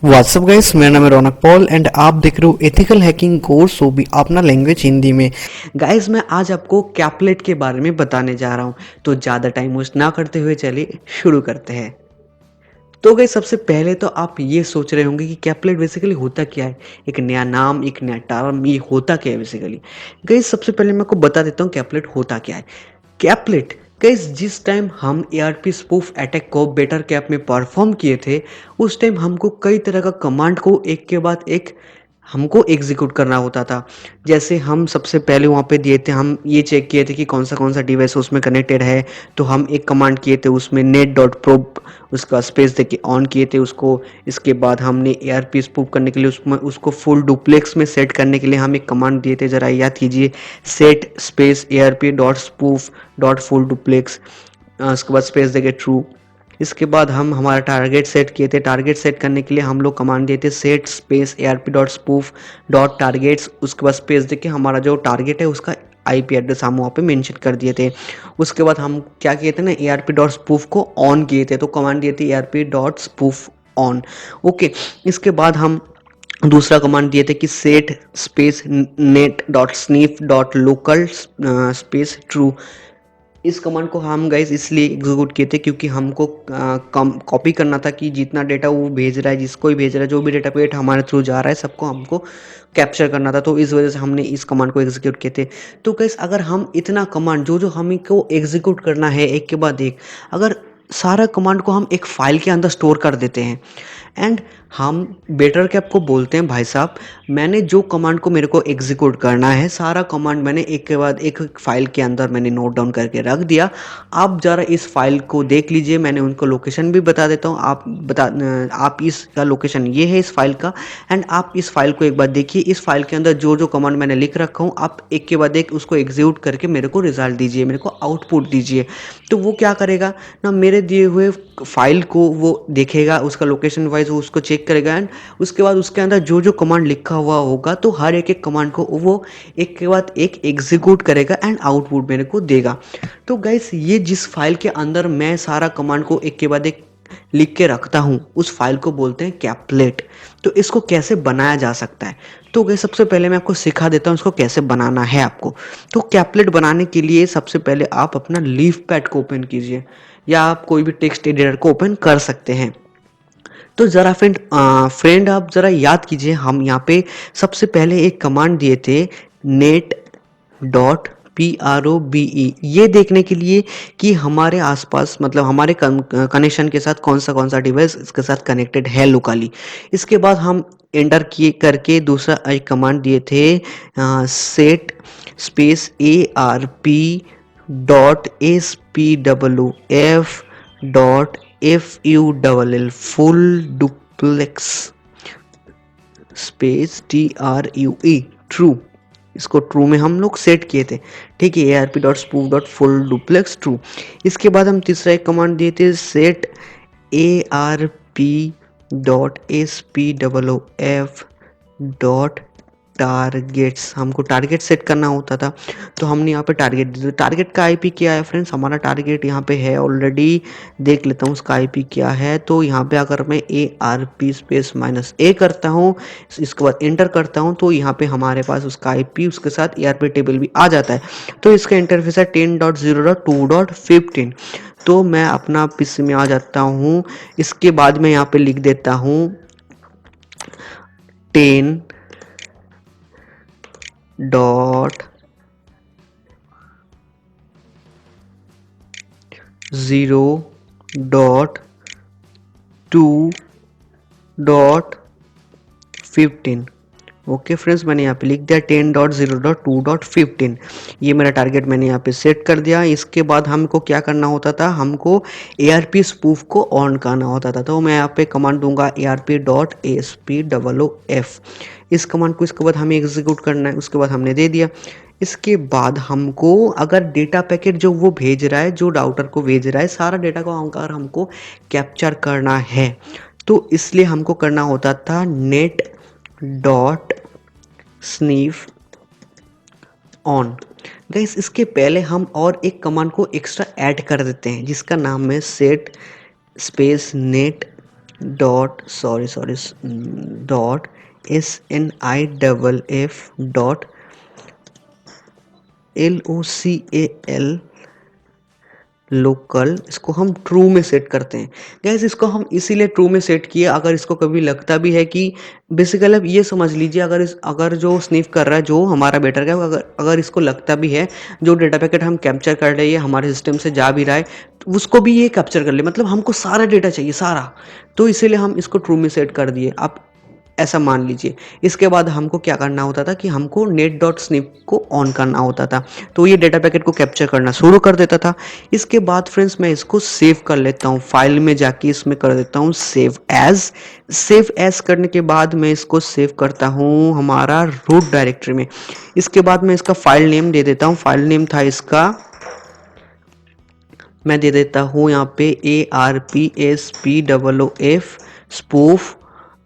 WhatsApp guys, मेरा नाम है रौनक पॉल एंड आप देख रहे हो एथिकल हैकिंग कोर्स, वो भी अपना लैंग्वेज हिंदी में। गाइस, मैं आज आपको कैपलेट के बारे में बताने जा रहा हूँ, तो ज़्यादा टाइम वेस्ट ना करते हुए चलिए शुरू करते हैं। तो गाइस, सबसे पहले तो आप ये सोच रहे होंगे कि कैपलेट बेसिकली होता क्या है। एक नया नाम, एक नया टर्म, ये होता क्या है बेसिकली। गाइस, सबसे पहले मैं आपको बता देता हूँ कैपलेट होता क्या है। कैपलेट गाइस, जिस टाइम हम एआरपी स्पूफ अटैक को बेटर कैप में परफॉर्म किए थे, उस टाइम हमको कई तरह का कमांड को एक के बाद एक हमको एग्जीक्यूट करना होता था। जैसे हम सबसे पहले वहाँ पे दिए थे, हम ये चेक किए थे कि कौन सा डिवाइस उसमें कनेक्टेड है। तो हम एक कमांड किए थे उसमें नेट डॉट प्रोब, उसका स्पेस देके ऑन किए थे उसको। इसके बाद हमने एआरपी स्पूफ करने के लिए उसमें उसको फुल डुप्लेक्स में सेट करने के लिए हम एक कमांड दिए थे, ज़रा याद कीजिए, set space ARP dot spoof dot full duplex. उसके बाद स्पेस देके ट्रू। इसके बाद हम हमारा टारगेट सेट किए थे। टारगेट सेट करने के लिए हम लोग कमांड दिए थे set space ARP dot spoof dot targets. उसके बाद स्पेस देके हमारा जो टारगेट है उसका आईपी एड्रेस हम वहाँ पे मेंशन कर दिए थे। उसके बाद हम क्या किए थे ना, एआरपी डॉट स्पूफ को ऑन किए थे, तो कमांड दिए थे ARP dot spoof on. Okay. इसके बाद हम दूसरा कमांड दिए थे कि set space net dot sniff dot local space true. इस कमांड को हम गाइस इसलिए एग्जीक्यूट किए थे क्योंकि हमको कम कॉपी करना था कि जितना डेटा वो भेज रहा है, जिसको भी भेज रहा है, जो भी डेटा पेट हमारे थ्रू जा रहा है, सबको हमको कैप्चर करना था। तो इस वजह से हमने इस कमांड को एग्जीक्यूट किए थे। तो गाइस, अगर हम इतना कमांड जो जो हमें को एग्जीक्यूट करना है एक के बाद एक, अगर सारा कमांड को हम एक फाइल के अंदर स्टोर कर देते हैं एंड हम बेटर कैप को बोलते हैं, भाई साहब, मैंने जो कमांड को मेरे को एग्जीक्यूट करना है, सारा कमांड मैंने एक के बाद एक फाइल के अंदर मैंने नोट डाउन करके रख दिया। आप ज़रा इस फाइल को देख लीजिए, मैंने उनको लोकेशन भी बता देता हूँ। आप इसका लोकेशन ये है इस फाइल का। एंड आप इस फाइल को एक बार देखिए, इस फाइल के अंदर जो जो कमांड मैंने लिख रखा हूँ, आप एक के बाद एक उसको एग्जीक्यूट करके मेरे को रिजल्ट दीजिए, मेरे को आउटपुट दीजिए। तो वो क्या करेगा ना, मेरे दिए हुए फाइल को वो देखेगा, उसका लोकेशन वाइज वो उसको चेक करेगा एंड उसके बाद उसके अंदर जो जो कमांड लिखा हुआ होगा, तो हर एक एक कमांड को वो एक के बाद एक एग्जीक्यूट करेगा एंड आउटपुट मेरे को देगा। तो गाइस, ये जिस फाइल के अंदर मैं सारा कमांड को एक के बाद एक लिख के रखता हूँ, उस फाइल को बोलते हैं कैपलेट। तो इसको कैसे बनाया जा सकता है, तो गाइस सबसे पहले मैं आपको सिखा देता हूँ इसको कैसे बनाना है आपको। तो कैपलेट बनाने के लिए सबसे पहले आप अपना लीफ पैड को ओपन कीजिए, या आप कोई भी टेक्स्ट एडिटर को ओपन कर सकते हैं। तो ज़रा फ्रेंड आप ज़रा याद कीजिए, हम यहाँ पे सबसे पहले एक कमांड दिए थे, नेट डॉट PROBE, ये देखने के लिए कि हमारे आसपास, मतलब हमारे कनेक्शन के साथ कौन सा डिवाइस इसके साथ कनेक्टेड है लोकली। इसके बाद हम एंटर किए करके दूसरा एक कमांड दिए थे, set space ARP dot SPWF dot FULL full duplex space TRUE true. इसको ट्रू में हम लोग सेट किए थे, ठीक है, ARP dot spoof dot full duplex true. इसके बाद हम तीसरा एक कमांड दिए थे, set ARP dot SPWF dot targets. हमको टारगेट सेट करना होता था, तो हमने यहाँ पे टारगेट दिया। टारगेट का आईपी क्या है फ्रेंड्स, हमारा टारगेट यहाँ पे है ऑलरेडी, देख लेता हूँ उसका आईपी क्या है। तो यहाँ पे अगर मैं ARP स्पेस -A करता हूँ, इसके बाद एंटर करता हूँ, तो यहाँ पे हमारे पास उसका आईपी, उसके साथ ARP टेबल भी आ जाता है। तो इसका इंटरफेस है 10.0.2.15। तो मैं अपना पीसी में आ जाता हूँ। इसके बाद मैं यहाँ पे लिख देता हूँ 10.0.2.15। ओके फ्रेंड्स, मैंने यहाँ पे लिख दिया 10.0.2.15। ये मेरा टारगेट मैंने यहाँ पे सेट कर दिया। इसके बाद हमको क्या करना होता था, हमको ARP स्पूफ को ऑन करना होता था। तो मैं यहाँ पे कमांड दूंगा ARP.SPOOF। इस कमांड को इसके बाद हमें एग्जीक्यूट करना है। उसके बाद हमने दे दिया। इसके बाद हमको अगर डेटा पैकेट जो वो भेज रहा है, जो राउटर को भेज रहा है, सारा डेटा को अगर हमको कैप्चर करना है, तो इसलिए हमको करना होता था net dot sniff on. Guys, इसके पहले हम और एक कमांड को एक्स्ट्रा ऐड कर देते हैं, जिसका नाम है set space net dot sorry dot SNIFF dot LOCAL local, इसको हम ट्रू में सेट करते हैं। गैस इसको हम इसीलिए ट्रू में सेट किए, अगर इसको कभी लगता भी है कि बेसिकली अब ये समझ लीजिए, अगर जो स्निफ कर रहा है जो हमारा बेटर का, अगर इसको लगता भी है जो डेटा पैकेट हम कैप्चर कर रहे हैं हमारे सिस्टम से जा भी रहा है, तो उसको भी ये कैप्चर कर ले, मतलब हमको सारा डेटा चाहिए सारा, तो इसीलिए हम इसको ट्रू में सेट कर दिए। आप ऐसा मान लीजिए। इसके बाद हमको क्या करना होता था कि हमको नेट डॉट स्निप को ऑन करना होता था, तो ये डेटा पैकेट को कैप्चर करना शुरू कर देता था। इसके बाद फ्रेंड्स मैं इसको सेव कर लेता हूँ, फाइल में जाके इसमें कर देता हूँ सेव एज। सेव एज करने के बाद मैं इसको सेव करता हूँ हमारा रूट डायरेक्टरी में। इसके बाद मैं इसका फाइल नेम दे देता हूँ, फाइल नेम था इसका, मैं दे देता हूँ यहाँ पे ARPSPOOF स्पूफ।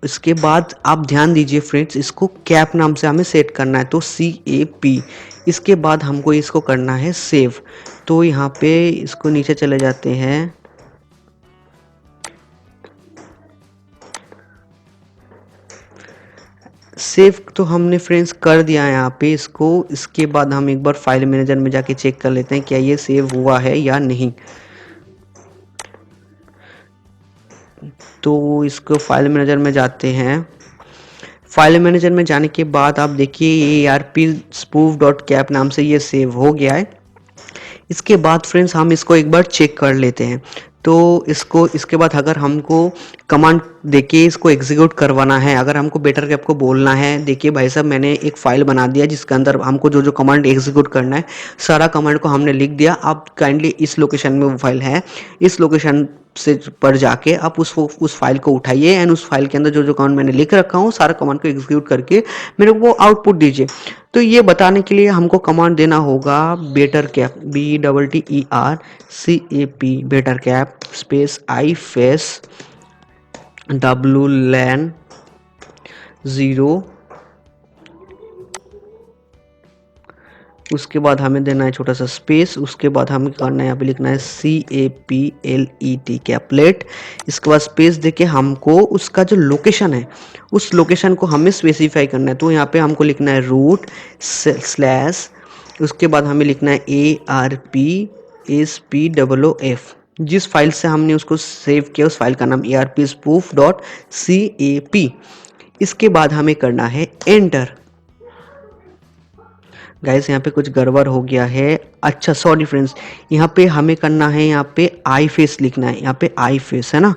इसके बाद आप ध्यान दीजिए फ्रेंड्स, इसको कैप नाम से हमें सेट करना है, तो CAP। इसके बाद हमको इसको करना है सेव, तो यहाँ पे इसको नीचे चले जाते हैं, सेव तो हमने फ्रेंड्स कर दिया है यहाँ पे इसको। इसके बाद हम एक बार फाइल मैनेजर में जाके चेक कर लेते हैं क्या ये सेव हुआ है या नहीं। तो इसको फाइल मैनेजर में जाते हैं, फाइल मैनेजर में जाने के बाद आप देखिए ये ARPSpoof.cap नाम से ये सेव हो गया है। इसके बाद फ्रेंड्स हम इसको एक बार चेक कर लेते हैं, तो इसको इसके बाद अगर हमको कमांड देके इसको एग्जीक्यूट करवाना है, अगर हमको बेटर कैप को बोलना है देखिए भाई साहब मैंने एक फाइल बना दिया जिसके अंदर हमको जो जो कमांड एग्जीक्यूट करना है सारा कमांड को हमने लिख दिया, आप काइंडली इस लोकेशन में वो फाइल है, इस लोकेशन से पर जाके आप उस फाइल को उठाइए एंड उस फाइल के अंदर जो जो कमांड मैंने लिख रखा हूँ सारा कमांड को एग्जीक्यूट करके मेरे को आउटपुट दीजिए। तो ये बताने के लिए हमको कमांड देना होगा better cap BETTERCAP better cap space IFACE WLAN 0, उसके बाद हमें देना है छोटा सा स्पेस, उसके बाद हमें करना है यहाँ पे लिखना है CAPLET कैपलेट। इसके बाद स्पेस देके हमको उसका जो लोकेशन है उस लोकेशन को हमें स्पेसिफाई करना है, तो यहाँ पे हमको लिखना है रूट स्लैश, उसके बाद हमें लिखना है ARPSPOOF, जिस फाइल से हमने उसको सेव किया उस फाइल का नाम ARPSpoof.cap। इसके बाद हमें करना है एंटर। गाइस यहाँ पे कुछ गड़बड़ हो गया है, अच्छा सॉरी फ्रेंड्स, यहाँ पे हमें करना है, यहाँ पे आई फेस लिखना है, यहाँ पे आई फेस है ना,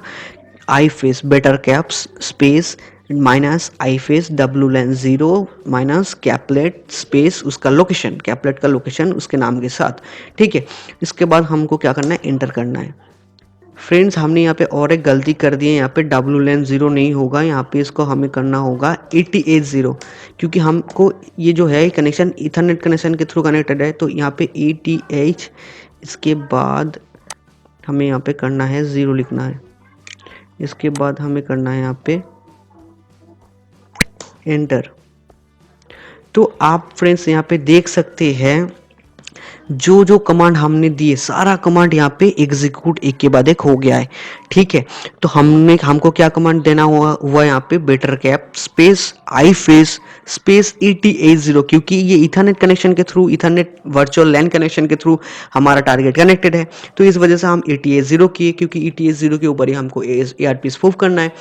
I face better caps space minus I face WLAN 0 minus Capulet space उसका लोकेशन, कैपलेट का लोकेशन उसके नाम के साथ, ठीक है। इसके बाद हमको क्या करना है, एंटर करना है। फ्रेंड्स हमने यहाँ पे और एक गलती कर दी है, यहाँ पे WLAN 0 नहीं होगा, यहाँ पे इसको हमें करना होगा ATH0, क्योंकि हमको ये जो है कनेक्शन इथरनेट कनेक्शन के थ्रू कनेक्टेड है, तो यहाँ पे ATH, इसके बाद हमें यहाँ पे करना है 0 लिखना है, इसके बाद हमें करना है यहाँ पे एंटर। तो आप फ्रेंड्स यहाँ पे देख सकते हैं जो जो कमांड हमने दिए सारा कमांड यहाँ पे एग्जीक्यूट एक के बाद एक हो गया है, ठीक है। तो हमको क्या कमांड देना हुआ यहाँ पे better cap space I face space ATH0, क्योंकि ये इथरनेट कनेक्शन के थ्रू, इथरनेट वर्चुअल लैन कनेक्शन के थ्रू हमारा टारगेट कनेक्टेड है, तो इस वजह से हम ATH0 किए, क्योंकि ATH0 के ऊपर ही हमको ARP करना है।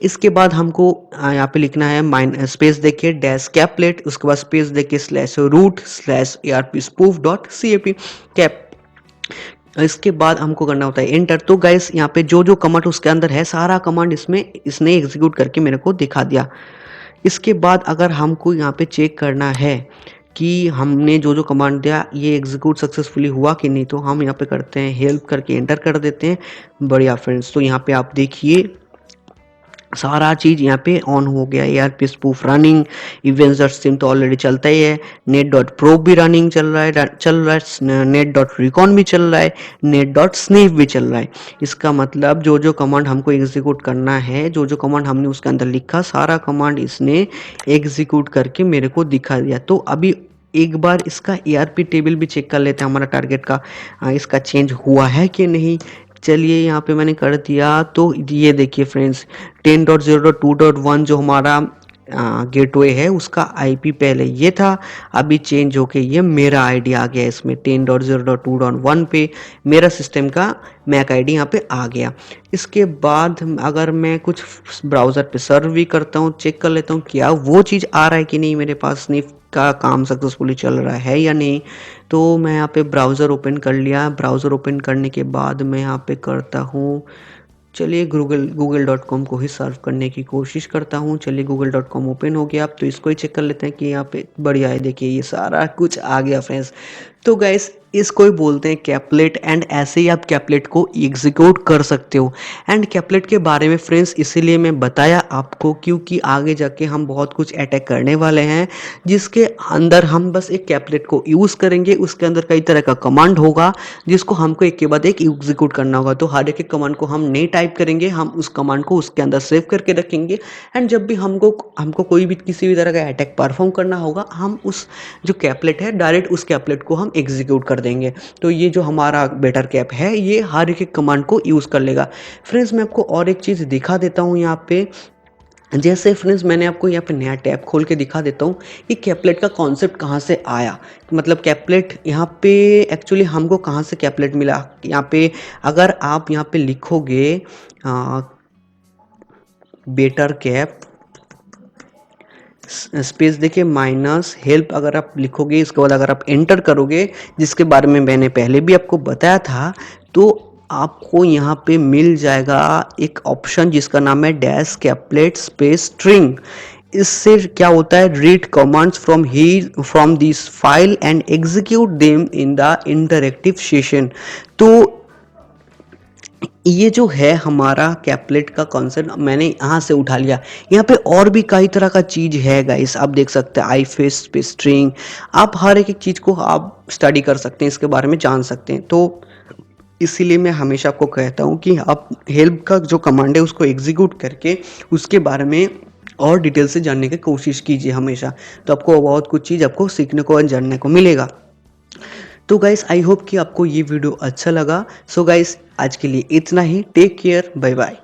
इसके बाद हमको यहाँ पे लिखना है माइन स्पेस देके डैश कैपलेट, उसके बाद स्पेस देके slash root slash ARPSpoof.cap cap. इसके बाद हमको करना होता है एंटर। तो गाइस यहाँ पे जो जो कमांड उसके अंदर है सारा कमांड इसने एग्जीक्यूट करके मेरे को दिखा दिया। इसके बाद अगर हमको यहाँ पे चेक करना है कि हमने जो जो कमांड दिया ये एग्जीक्यूट सक्सेसफुली हुआ कि नहीं, तो हम यहाँ पे करते हैं हेल्प करके एंटर कर देते हैं। बढ़िया फ्रेंड्स, तो यहाँ पे आप देखिए सारा चीज़ यहाँ पे ऑन हो गया, ARP spoof running, events dot stream तो ऑलरेडी चलता ही है, नेट डॉट प्रोब भी रनिंग चल रहा है, नेट डॉट रिकॉन भी चल रहा है, नेट डॉट स्नीफ भी चल रहा है। इसका मतलब जो जो कमांड हमको एग्जीक्यूट करना है, जो जो कमांड हमने उसके अंदर लिखा सारा कमांड इसने एग्जीक्यूट करके मेरे को दिखा दिया। तो अभी एक बार इसका ARP टेबल भी चेक कर लेते हैं हमारा टारगेट का, इसका चेंज हुआ है कि नहीं। चलिए यहाँ पे मैंने कर दिया। तो ये देखिए फ्रेंड्स, 10.0.2.1 जो हमारा गेटवे है उसका आईपी पहले ये था, अभी चेंज होके ये मेरा आईडी आ गया इसमें 10.0.2.1 पे मेरा सिस्टम का मैक आईडी यहाँ पे आ गया। इसके बाद अगर मैं कुछ ब्राउज़र पे सर्व भी करता हूँ, चेक कर लेता हूँ क्या वो चीज़ आ रहा है कि नहीं, मेरे पास स्निफ का काम सक्सेसफुली चल रहा है या नहीं। तो मैं यहाँ पे ब्राउज़र ओपन कर लिया। ब्राउज़र ओपन करने के बाद मैं यहाँ पे करता हूँ, चलिए google.com को ही सर्व करने की कोशिश करता हूँ। चलिए google.com ओपन हो गया। अब तो इसको ही चेक कर लेते हैं कि यहाँ पे बढ़िया है। देखिए ये सारा कुछ आ गया फ्रेंड्स। तो गाइस इसको ही बोलते हैं कैपलेट, एंड ऐसे ही आप कैपलेट को एग्जीक्यूट कर सकते हो। एंड कैपलेट के बारे में फ्रेंड्स इसीलिए मैं बताया आपको क्योंकि आगे जाके हम बहुत कुछ अटैक करने वाले हैं जिसके अंदर हम बस एक कैपलेट को यूज़ करेंगे। उसके अंदर कई तरह का कमांड होगा जिसको हमको एक के बाद एक एग्जीक्यूट करना होगा। तो हर एक कमांड को हम नहीं टाइप करेंगे, हम उस कमांड को उसके अंदर सेव करके रखेंगे। एंड जब भी हमको हमको कोई भी किसी भी तरह का अटैक परफॉर्म करना होगा, हम उस जो कैपलेट है डायरेक्ट उस कैपलेट को हम एग्जीक्यूट कर देंगे। तो ये जो हमारा बेटर कैप है ये हर एक कमांड को यूज़ कर लेगा। फ्रेंड्स मैं आपको और एक चीज़ दिखा देता हूँ यहाँ पे। जैसे फ्रेंड्स मैंने आपको यहाँ पे नया टैब खोल के दिखा देता हूँ कि कैपलेट का कॉन्सेप्ट कहाँ से आया। मतलब कैपलेट यहाँ पे एक्चुअली हमको कहाँ से कैपलेट मिला। यहाँ पे अगर आप यहाँ पे लिखोगे बेटर कैप स्पेस देखिए माइनस हेल्प, अगर आप लिखोगे इसके बाद अगर आप एंटर करोगे, जिसके बारे में मैंने पहले भी आपको बताया था, तो आपको यहाँ पे मिल जाएगा एक ऑप्शन जिसका नाम है डैश कैपलेट स्पेस स्ट्रिंग। इससे क्या होता है, read commands from this file and execute them in the interactive session. तो ये जो है हमारा कैपलेट का कॉन्सेप्ट मैंने यहाँ से उठा लिया। यहाँ पे और भी कई तरह का चीज़ है गाइस, आप देख सकते हैं आई फेस पे स्ट्रिंग, आप हर एक चीज़ को आप स्टडी कर सकते हैं, इसके बारे में जान सकते हैं। तो इसीलिए मैं हमेशा आपको कहता हूँ कि आप हेल्प का जो कमांड है उसको एग्जीक्यूट करके उसके बारे में और डिटेल से जानने की कोशिश कीजिए हमेशा। तो आपको बहुत कुछ चीज़ आपको सीखने को और जानने को मिलेगा। तो गाइस आई होप कि आपको ये वीडियो अच्छा लगा। सो गाइस आज के लिए इतना ही। Take care, bye bye.